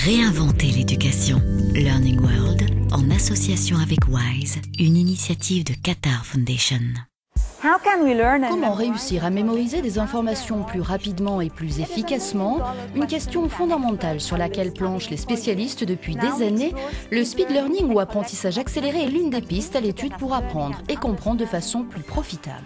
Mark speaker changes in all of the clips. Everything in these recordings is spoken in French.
Speaker 1: Réinventer l'éducation. Learning World, en association avec WISE, une initiative de Qatar Foundation.
Speaker 2: Comment réussir à mémoriser des informations plus rapidement et plus efficacement? Une question fondamentale sur laquelle planchent les spécialistes depuis des années. Le speed learning ou apprentissage accéléré est l'une des pistes à l'étude pour apprendre et comprendre de façon plus profitable.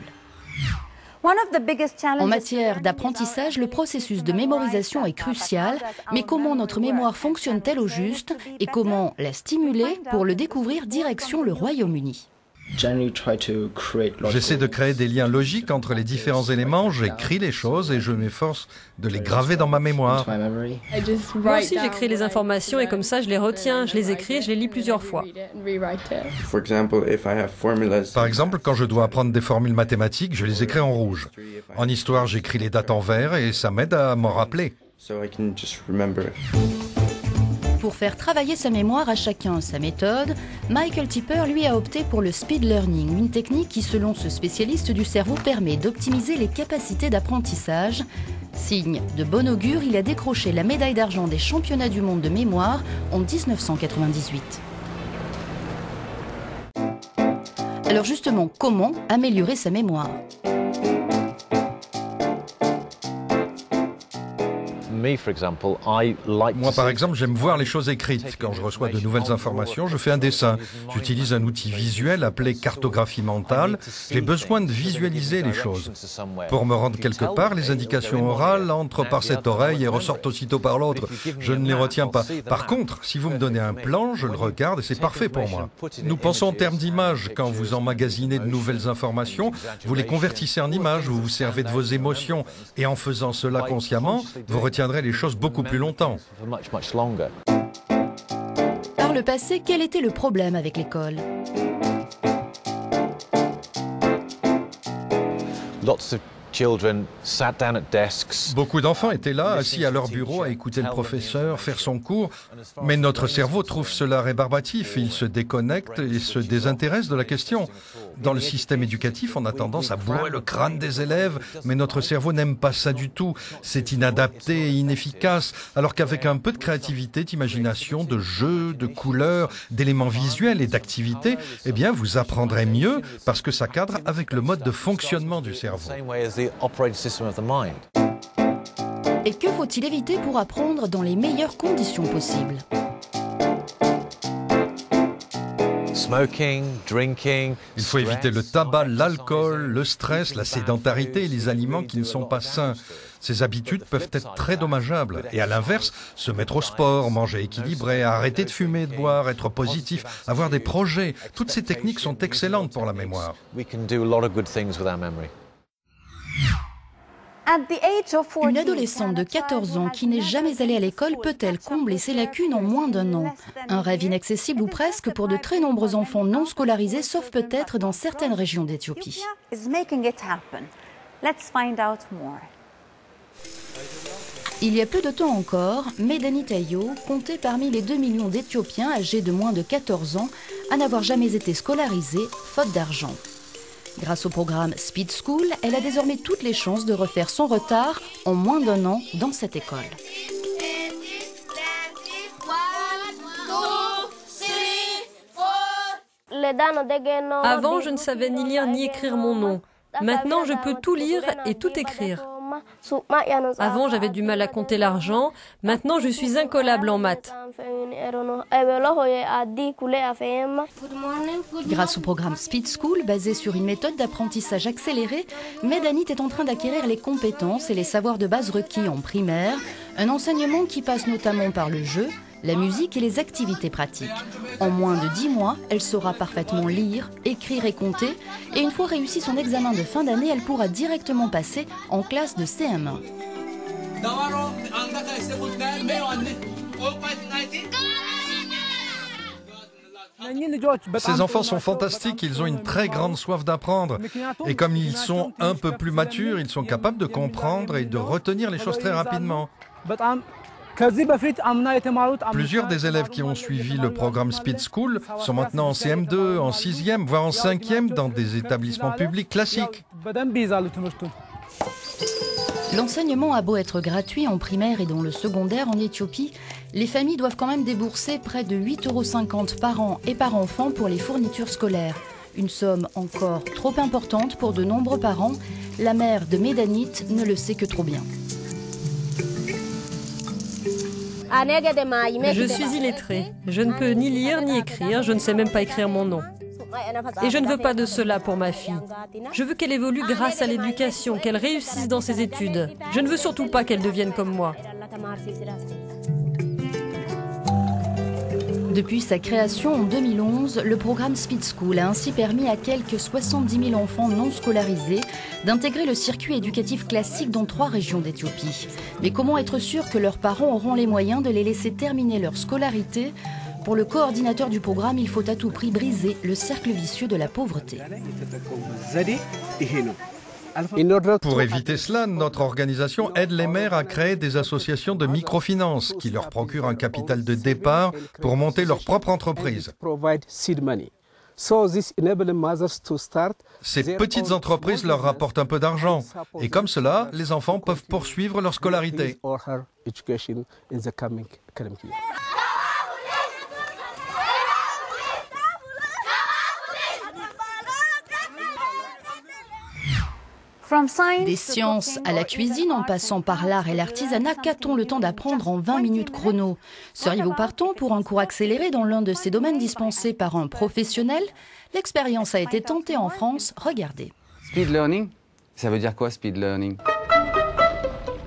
Speaker 2: En matière d'apprentissage, le processus de mémorisation est crucial, mais comment notre mémoire fonctionne-t-elle au juste et comment la stimuler? Pour le découvrir, direction le Royaume-Uni.
Speaker 3: J'essaie de créer des liens logiques entre les différents éléments, j'écris les choses et je m'efforce de les graver dans ma mémoire.
Speaker 4: Moi aussi j'écris les informations et comme ça je les retiens, je les écris et je les lis plusieurs fois.
Speaker 3: Par exemple, quand je dois apprendre des formules mathématiques, je les écris en rouge. En histoire, j'écris les dates en vert et ça m'aide à m'en rappeler.
Speaker 2: Pour faire travailler sa mémoire, à chacun sa méthode, Michael Tipper, lui, a opté pour le speed learning, une technique qui, selon ce spécialiste du cerveau, permet d'optimiser les capacités d'apprentissage. Signe de bon augure, il a décroché la médaille d'argent des championnats du monde de mémoire en 1998. Alors justement, comment améliorer sa mémoire ?
Speaker 3: Moi, par exemple, j'aime voir les choses écrites. Quand je reçois de nouvelles informations, je fais un dessin. J'utilise un outil visuel appelé cartographie mentale. J'ai besoin de visualiser les choses. Pour me rendre quelque part, les indications orales entrent par cette oreille et ressortent aussitôt par l'autre. Je ne les retiens pas. Par contre, si vous me donnez un plan, je le regarde et c'est parfait pour moi. Nous pensons en termes d'images. Quand vous emmagasinez de nouvelles informations, vous les convertissez en images, vous vous servez de vos émotions. Et en faisant cela consciemment, vous retiendrez les choses beaucoup plus longtemps.
Speaker 2: Par le passé, quel était le problème avec l'école ?
Speaker 3: Beaucoup d'enfants étaient là, assis à leur bureau, à écouter le professeur faire son cours, mais notre cerveau trouve cela rébarbatif, il se déconnecte et se désintéresse de la question. Dans le système éducatif, on a tendance à bourrer le crâne des élèves, mais notre cerveau n'aime pas ça du tout. C'est inadapté et inefficace, alors qu'avec un peu de créativité, d'imagination, de jeux, de couleurs, d'éléments visuels et d'activités, eh bien, vous apprendrez mieux parce que ça cadre avec le mode de fonctionnement du cerveau.
Speaker 2: Et que faut-il éviter pour apprendre dans les meilleures conditions possibles ?
Speaker 3: Il faut éviter le tabac, l'alcool, le stress, la sédentarité et les aliments qui ne sont pas sains. Ces habitudes peuvent être très dommageables. Et à l'inverse, se mettre au sport, manger équilibré, arrêter de fumer et de boire, être positif, avoir des projets. Toutes ces techniques sont excellentes pour la mémoire.
Speaker 2: Une adolescente de 14 ans qui n'est jamais allée à l'école peut-elle combler ses lacunes en moins d'un an? Un rêve inaccessible ou presque pour de très nombreux enfants non scolarisés, sauf peut-être dans certaines régions d'Éthiopie. Il y a peu de temps encore, Medani Tayo comptait parmi les 2 millions d'Éthiopiens âgés de moins de 14 ans à n'avoir jamais été scolarisés, faute d'argent. Grâce au programme Speed School, elle a désormais toutes les chances de refaire son retard en moins d'un an dans cette école.
Speaker 4: Avant, je ne savais ni lire ni écrire mon nom. Maintenant, je peux tout lire et tout écrire. Avant, j'avais du mal à compter l'argent. Maintenant, je suis incollable en maths.
Speaker 2: Grâce au programme Speed School, basé sur une méthode d'apprentissage accéléré, Medanit est en train d'acquérir les compétences et les savoirs de base requis en primaire, un enseignement qui passe notamment par le jeu, la musique et les activités pratiques. En moins de 10 mois, elle saura parfaitement lire, écrire et compter, et une fois réussi son examen de fin d'année, elle pourra directement passer en classe de CM1.
Speaker 3: Ces enfants sont fantastiques, ils ont une très grande soif d'apprendre. Et comme ils sont un peu plus matures, ils sont capables de comprendre et de retenir les choses très rapidement. Plusieurs des élèves qui ont suivi le programme Speed School sont maintenant en CM2, en 6e, voire en 5e dans des établissements publics classiques.
Speaker 2: L'enseignement a beau être gratuit en primaire et dans le secondaire en Éthiopie, Les familles doivent quand même débourser près de 8,50 € par an et par enfant pour les fournitures scolaires. Une somme encore trop importante pour de nombreux parents. La mère de Médanit ne le sait que trop bien.
Speaker 4: Je suis illettrée. Je ne peux ni lire ni écrire. Je ne sais même pas écrire mon nom. Et je ne veux pas de cela pour ma fille. Je veux qu'elle évolue grâce à l'éducation, qu'elle réussisse dans ses études. Je ne veux surtout pas qu'elle devienne comme moi.
Speaker 2: Depuis sa création en 2011, le programme Speed School a ainsi permis à quelques 70 000 enfants non scolarisés d'intégrer le circuit éducatif classique dans 3 régions d'Éthiopie. Mais comment être sûr que leurs parents auront les moyens de les laisser terminer leur scolarité ? Pour le coordinateur du programme, il faut à tout prix briser le cercle vicieux de la pauvreté.
Speaker 3: Pour éviter cela, notre organisation aide les mères à créer des associations de microfinance qui leur procurent un capital de départ pour monter leur propre entreprise. Ces petites entreprises leur rapportent un peu d'argent et comme cela, les enfants peuvent poursuivre leur scolarité.
Speaker 2: Des sciences à la cuisine, en passant par l'art et l'artisanat, qu'a-t-on le temps d'apprendre en 20 minutes chrono? Seriez-vous partant pour un cours accéléré dans l'un de ces domaines dispensés par un professionnel? L'expérience a été tentée en France, regardez.
Speaker 5: Speed learning, ça veut dire quoi, speed learning?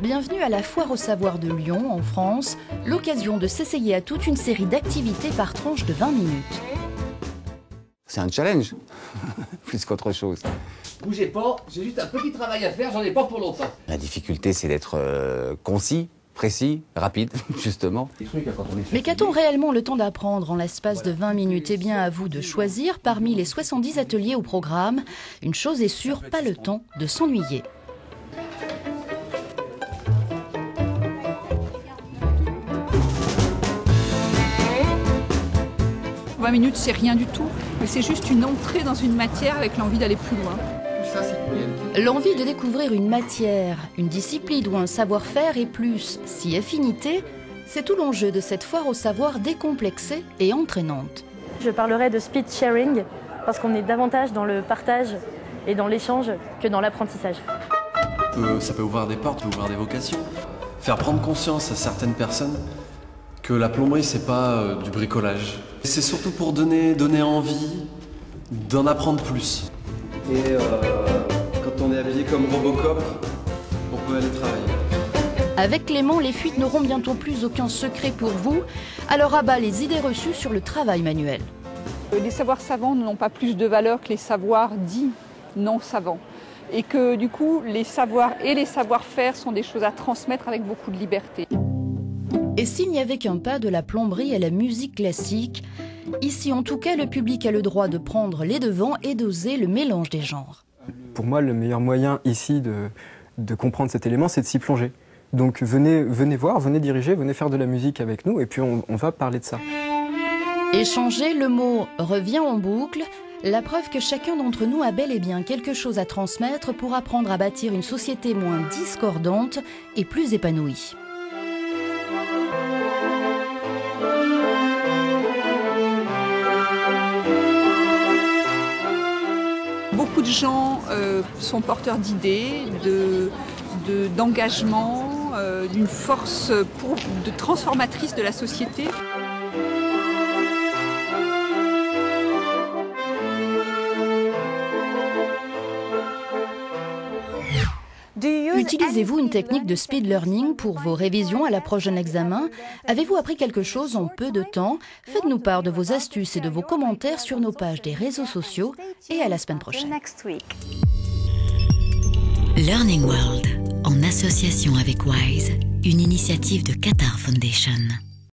Speaker 2: Bienvenue à la Foire au Savoir de Lyon, en France, l'occasion de s'essayer à toute une série d'activités par tranche de 20 minutes.
Speaker 5: C'est un challenge, plus qu'autre chose.
Speaker 6: Bougez pas, j'ai juste un petit travail à faire, j'en ai pas pour longtemps.
Speaker 5: La difficulté, c'est d'être concis, précis, rapide, justement.
Speaker 2: Mais qu'a-t-on réellement le temps d'apprendre en l'espace de 20 minutes? Eh bien, à vous de choisir parmi les 70 ateliers au programme. Une chose est sûre, pas le temps de s'ennuyer.
Speaker 7: « 20 minutes, c'est rien du tout, mais c'est juste une entrée dans une matière avec l'envie d'aller plus loin. »
Speaker 2: L'envie de découvrir une matière, une discipline ou un savoir-faire et plus, si affinité, c'est tout l'enjeu de cette foire au savoir décomplexée et entraînante.
Speaker 8: Je parlerai de speed sharing parce qu'on est davantage dans le partage et dans l'échange que dans l'apprentissage.
Speaker 9: Ça peut ouvrir des portes, ouvrir des vocations, faire prendre conscience à certaines personnes que la plomberie, c'est pas du bricolage. C'est surtout pour donner envie d'en apprendre plus. Et quand on est habillé comme Robocop, on peut aller travailler.
Speaker 2: Avec Clément, les fuites n'auront bientôt plus aucun secret pour vous. Alors à bas les idées reçues sur le travail manuel.
Speaker 7: Les savoirs savants n'ont pas plus de valeur que les savoirs dits non savants. Et que du coup, les savoirs et les savoir-faire sont des choses à transmettre avec beaucoup de liberté.
Speaker 2: Et s'il n'y avait qu'un pas de la plomberie à la musique classique, ici en tout cas le public a le droit de prendre les devants et d'oser le mélange des genres.
Speaker 10: Pour moi, le meilleur moyen ici de comprendre cet élément, c'est de s'y plonger. Donc venez voir, venez diriger, venez faire de la musique avec nous et puis on va parler de ça.
Speaker 2: Échanger, le mot revient en boucle, la preuve que chacun d'entre nous a bel et bien quelque chose à transmettre pour apprendre à bâtir une société moins discordante et plus épanouie.
Speaker 7: Beaucoup de gens sont porteurs d'idées, d'engagement, d'une force transformatrice de la société.
Speaker 2: Utilisez-vous une technique de speed learning pour vos révisions à l'approche d'un examen? Avez-vous appris quelque chose en peu de temps? Faites-nous part de vos astuces et de vos commentaires sur nos pages des réseaux sociaux et à la semaine prochaine.
Speaker 1: Learning World, en association avec WISE, une initiative de Qatar Foundation.